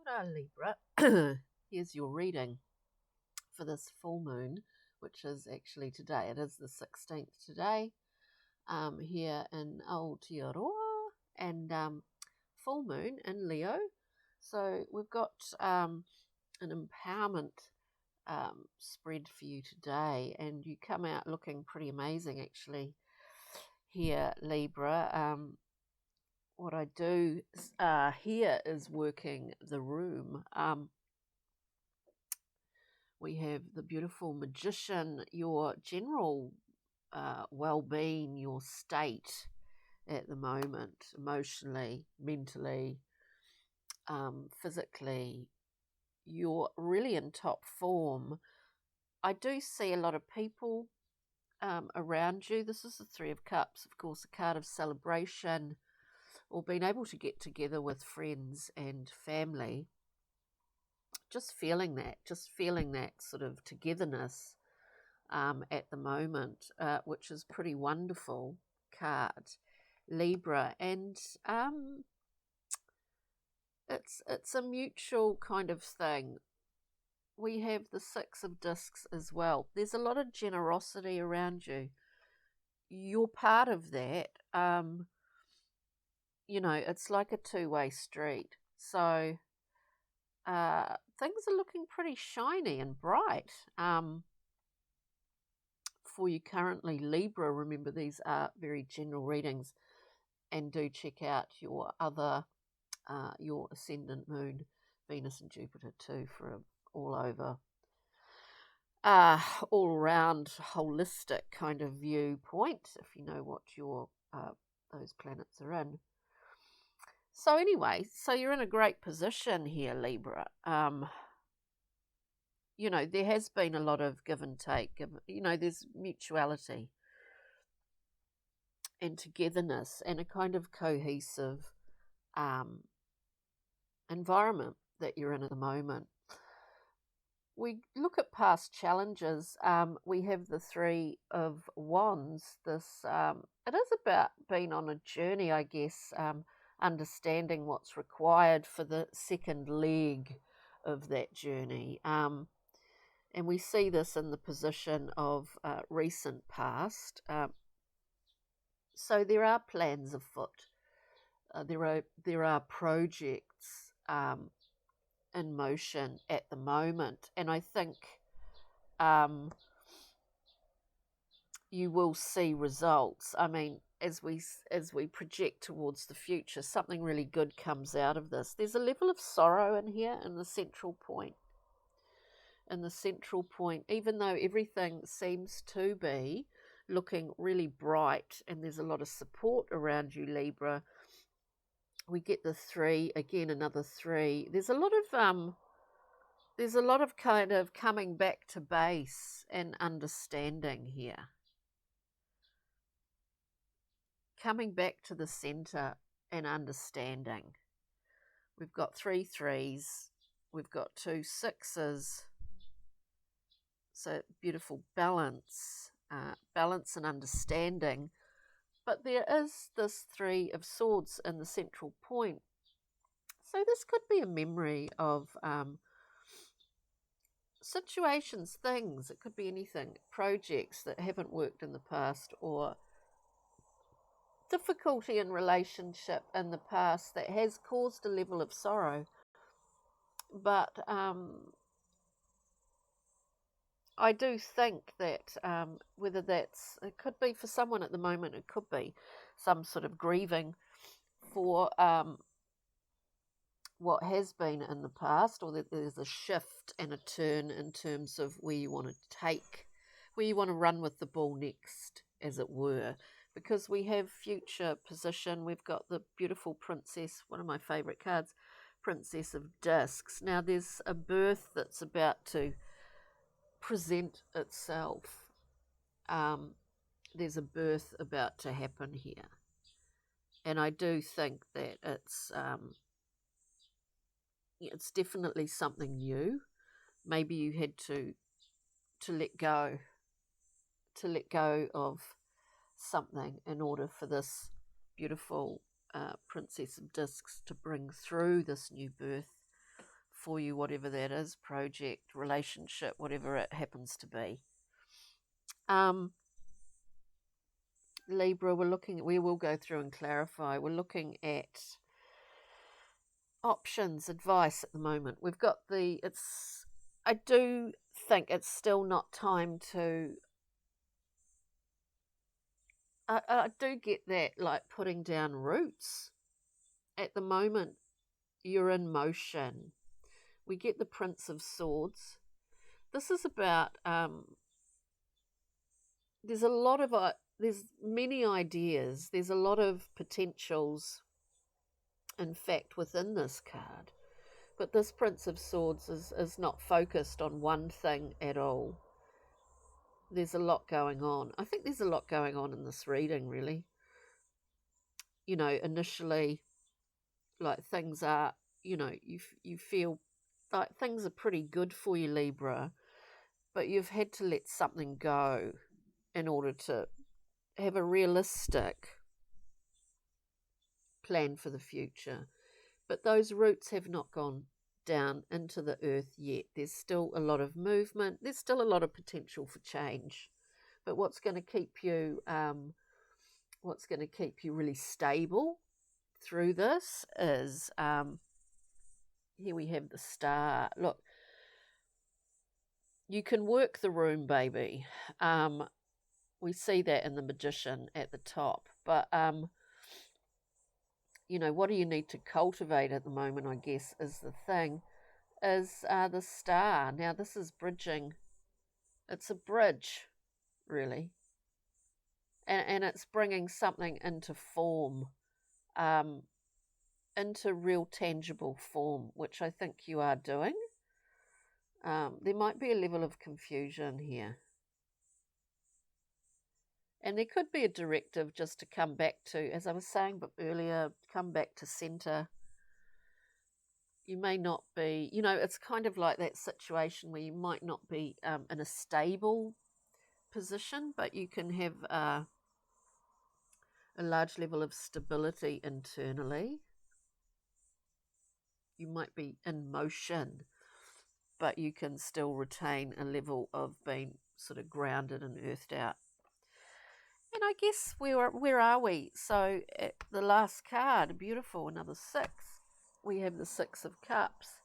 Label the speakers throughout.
Speaker 1: Kia ora, Libra. Here's your reading for this full moon, which is actually today. It is the 16th today, here in Aotearoa, and full moon in Leo. So we've got an empowerment spread for you today, and you come out looking pretty amazing, actually, here, Libra. What I do here is working the room. We have the beautiful magician, your general well-being, your state at the moment, emotionally, mentally, physically. You're really in top form. I do see a lot of people around you. This is the Three of Cups, of course, a card of celebration, or being able to get together with friends and family. Just feeling that sort of togetherness at the moment, which is pretty wonderful card, Libra. And it's a mutual kind of thing. We have the Six of Discs as well. There's a lot of generosity around you. You're part of that. It's like a two-way street. So things are looking pretty shiny and bright for you currently, Libra. Remember, these are very general readings, and do check out your other, your ascendant moon, Venus and Jupiter too, for an all around holistic kind of viewpoint, if you know what your those planets are in. So anyway, so you're in a great position here, Libra. There has been a lot of give and take. There's mutuality and togetherness and a kind of cohesive environment that you're in at the moment. We look at past challenges. We have the Three of Wands. This it is about being on a journey, I guess, understanding what's required for the second leg of that journey. And we see this in the position of recent past. So there are plans afoot. There are projects in motion at the moment, and I think you will see results. I mean, as we project towards the future, something really good comes out of this. There's a level of sorrow in here in the central point. Even though everything seems to be looking really bright and there's a lot of support around you, Libra, we get the three again, another three. There's a lot of kind of coming back to base and understanding here, coming back to the center and understanding. We've got 3 3s, we've got 2 6s. So beautiful balance and understanding. But there is this Three of Swords in the central point. So this could be a memory of situations, things. It could be anything. Projects that haven't worked in the past, or difficulty in relationship in the past that has caused a level of sorrow. But I do think that whether it could be for someone at the moment, it could be some sort of grieving for what has been in the past, or that there's a shift and a turn in terms of where you want to run with the ball next, as it were. Because we have future position, we've got the beautiful Princess, one of my favourite cards, Princess of Discs. Now there's a birth that's about to present itself. There's a birth about to happen here, and I do think that it's definitely something new. Maybe you had to let go of something in order for this beautiful Princess of Discs to bring through this new birth for you, whatever that is, project, relationship, whatever it happens to be. Libra, we will go through and clarify. We're looking at options, advice at the moment. We've got I do think it's still not time to, I do get that, like putting down roots. At the moment, you're in motion. We get the Prince of Swords. This is about, there's many ideas. There's a lot of potentials, in fact, within this card. But this Prince of Swords is not focused on one thing at all. There's a lot going on. I think there's a lot going on in this reading, really. You know, initially, like things are, you know, you feel like things are pretty good for you, Libra, but you've had to let something go in order to have a realistic plan for the future. But those roots have not gone down into the earth yet. There's still a lot of movement. There's still a lot of potential for change. But what's going to keep you really stable through this is, here we have the Star. Look, you can work the room, baby. We see that in the Magician at the top. But you know, what do you need to cultivate at the moment, I guess, is the thing, is the Star. Now, this is bridging. It's a bridge, really. And it's bringing something into form, into real tangible form, which I think you are doing. There might be a level of confusion here. And there could be a directive just to come back to, as I was saying earlier, come back to center. You may not be, you know, it's kind of like that situation where you might not be in a stable position, but you can have a large level of stability internally. You might be in motion, but you can still retain a level of being sort of grounded and earthed out. And I guess where are we? So the last card, beautiful, another 6. We have the 6 of Cups.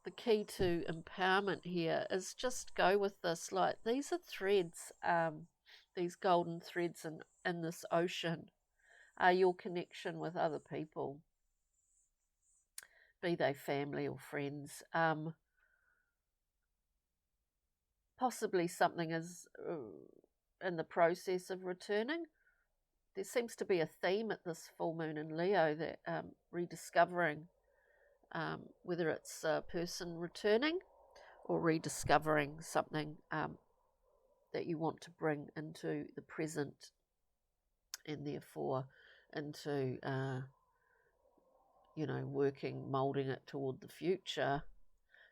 Speaker 1: The key to empowerment here is just go with this. Like, these are threads, these golden threads in this ocean are your connection with other people, be they family or friends. Possibly something is in the process of returning. There seems to be a theme at this full moon in Leo, that rediscovering, whether it's a person returning or rediscovering something that you want to bring into the present, and therefore into you know, molding it toward the future.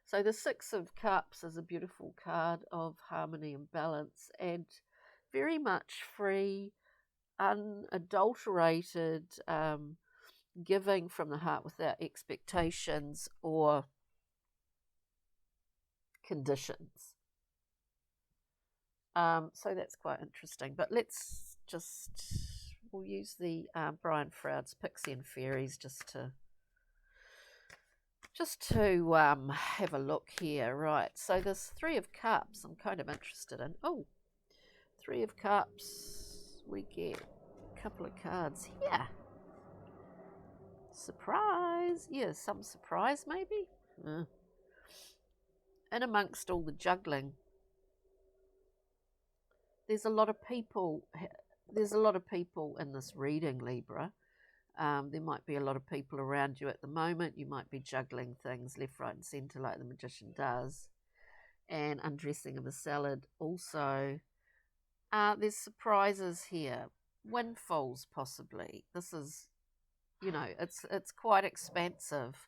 Speaker 1: So the 6 of Cups is a beautiful card of harmony and balance, and very much free, unadulterated, giving from the heart without expectations or conditions. So that's quite interesting. But we'll use the Brian Froud's Pixie and Fairies just to have a look here. Right, so this 3 of Cups I'm kind of interested in. Oh, 3 of Cups, we get a couple of cards here. Surprise. Yeah, some surprise maybe. And amongst all the juggling, there's a lot of people in this reading, Libra. There might be a lot of people around you at the moment. You might be juggling things left, right and centre like the Magician does, and undressing of a salad also. There's surprises here, windfalls possibly. This is, you know, it's quite expansive.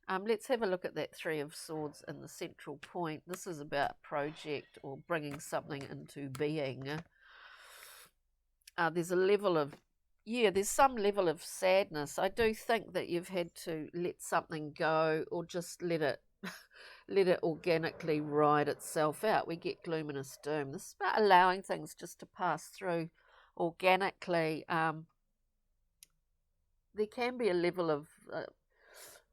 Speaker 1: Let's have a look at that 3 of Swords in the central point. This is about project or bringing something into being. There's a level of yeah, there's some level of sadness. I do think that you've had to let something go, or just let it let it organically ride itself out. We get gloom doom. This is about allowing things just to pass through organically. There can be a level of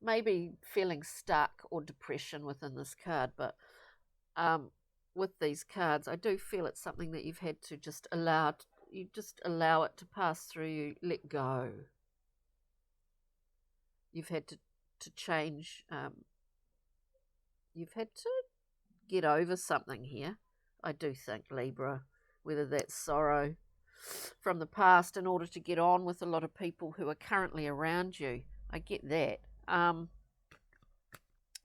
Speaker 1: maybe feeling stuck or depression within this card, but um, with these cards, I do feel it's something that you've had to just allow. You just allow it to pass through you, let go. You've had to change. You've had to get over something here. I do think, Libra, whether that's sorrow from the past in order to get on with a lot of people who are currently around you. I get that.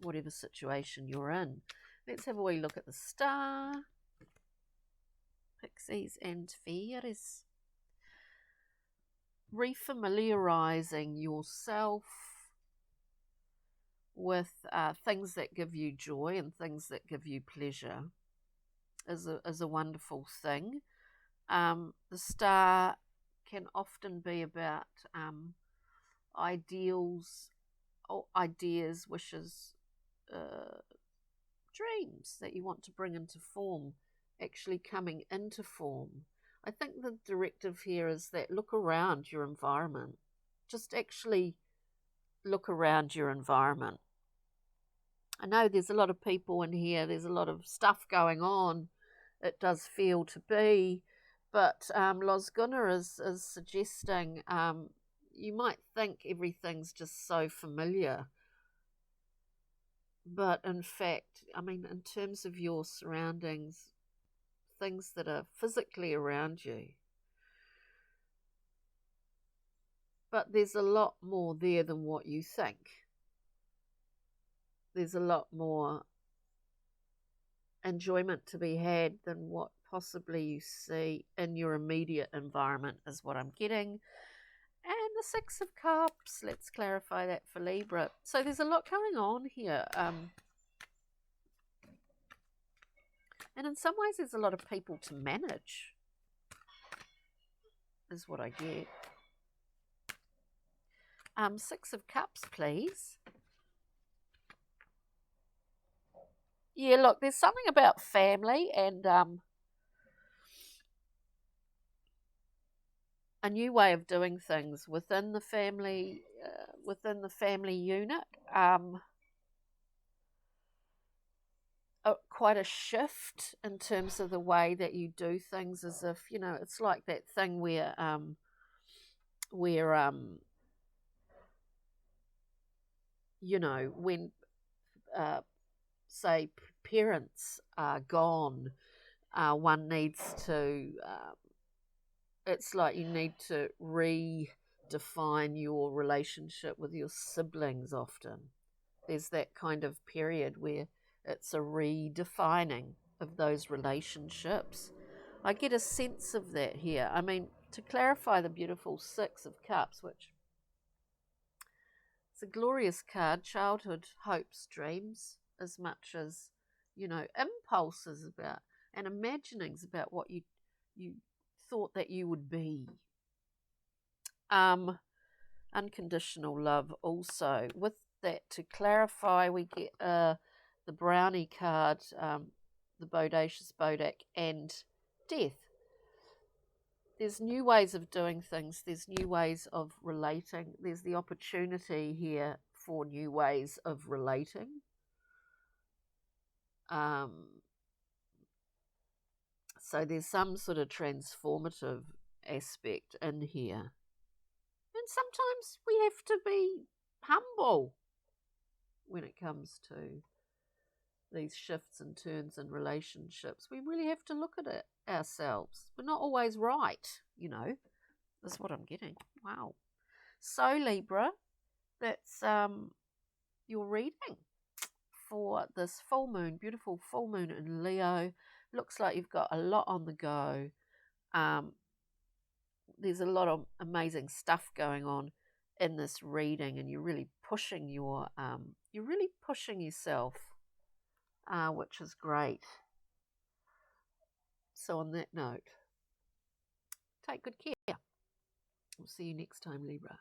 Speaker 1: Whatever situation you're in. Let's have a wee look at the star. Pixies and fairies. Refamiliarizing yourself with things that give you joy and things that give you pleasure is a wonderful thing. The star can often be about ideals, or ideas, wishes, dreams that you want to bring into form, actually coming into form. I think the directive here is that look around your environment. Just actually look around your environment. I know there's a lot of people in here, there's a lot of stuff going on, it does feel to be, but Los Gunnar is suggesting you might think everything's just so familiar, but in fact, I mean, in terms of your surroundings, things that are physically around you, but there's a lot more there than what you think. There's a lot more enjoyment to be had than what possibly you see in your immediate environment, is what I'm getting. And the Six of Cups, let's clarify that for Libra. So there's a lot going on here. And in some ways there's a lot of people to manage, is what I get. Six of Cups, please. Yeah, look, there's something about family and a new way of doing things within the family unit. Quite a shift in terms of the way that you do things, as if, you know, it's like that thing where you know, when say parents are gone, one needs to it's like you need to redefine your relationship with your siblings. Often there's that kind of period where it's a redefining of those relationships. I get a sense of that here. I mean, to clarify the beautiful Six of Cups, which it's a glorious card, childhood hopes, dreams, as much as, you know, impulses about and imaginings about what you thought that you would be. Unconditional love also. With that, to clarify, we get the brownie card, the bodacious bodak, and death. There's new ways of doing things. There's new ways of relating. There's the opportunity here for new ways of relating. So there's some sort of transformative aspect in here. And sometimes we have to be humble when it comes to these shifts and turns in relationships. We really have to look at it ourselves. We're not always right, you know. That's what I'm getting. Wow. So Libra, that's your reading for this full moon, beautiful full moon in Leo. Looks like you've got a lot on the go. There's a lot of amazing stuff going on in this reading, and you're really pushing yourself, which is great. So on that note, take good care. We'll see you next time, Libra.